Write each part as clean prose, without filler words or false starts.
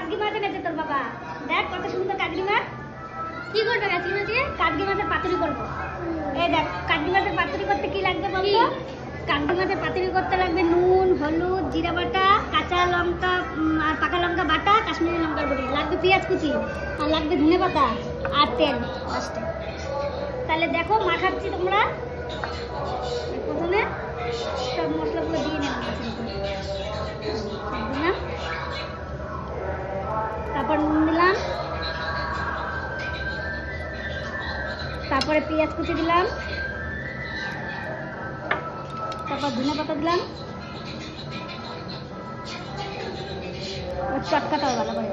কাটকি মাছ এনেছে তোর বাবা। দেখ কত সুন্দর কাটকি মাছ। কি করবে কাটকি মাছ দিয়ে? কাটকি মাছের পাতুরি করবো। এই দেখ কাটকি মাছের পাতুরি করতে কি লাগবে বলতো? কাটকি মাছের পাতুরি করতে লাগবে নুন, হলুদ, জিরা বাটা, কাঁচা লঙ্কা আর পাকা লঙ্কা বাটা, কাশ্মীরি লঙ্কার গুঁড়ি, লাগবে পেঁয়াজ কুচি, আর লাগবে ধনে পাতা আর তেল লাস্টে। তাহলে দেখো মাখাচ্ছি তোমরা। প্রথমে সব মশলাগুলো দিয়ে নেব, তারপর নুন দিলাম, তারপরে পেঁয়াজ কুচি দিলাম, তারপর ধনে পাতা দিলাম, চটকাটাও ভালো করে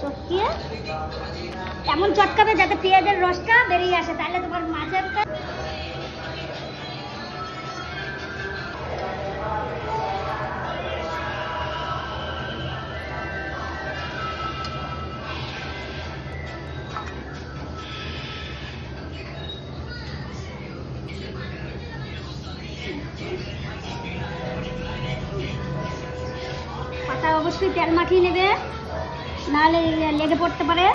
চটকিয়ে এমন চটকাবে যাতে পেঁয়াজের রসটা বেরিয়ে আসে, তাহলে তোমার মাছেরটা পাতা অবশ্যই তেল মাখিয়ে নেবে, নাহলে লেগে পড়তে পারে।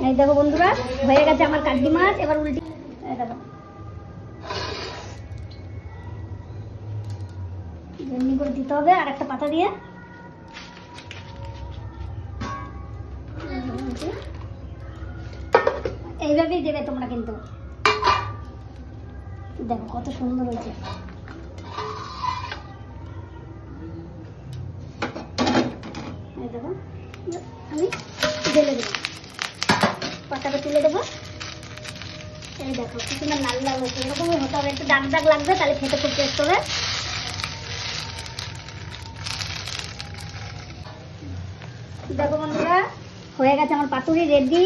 এই দেখো বন্ধুরা, হয়ে গেছে আমার কাটকি মাছ। এবার উল্টি দেখো এমনি করে দিতে হবে আর একটা পাতা দিয়ে। এইভাবেই দেবে তোমরা, কিন্তু দেখো কত সুন্দর হয়েছে। এই দেখো আমি ঢেলে দেবো, পাতাটা তুলে দেবো। এই দেখো কি সুন্দর লাল লাল হচ্ছে, এরকমই হতে হবে, একটু দাগ দাগ লাগবে, তাহলে খেতে খুব টেস্ট হবে। দেখো বন্ধুরা, হয়ে গেছে আমার পাতুরি রেডি।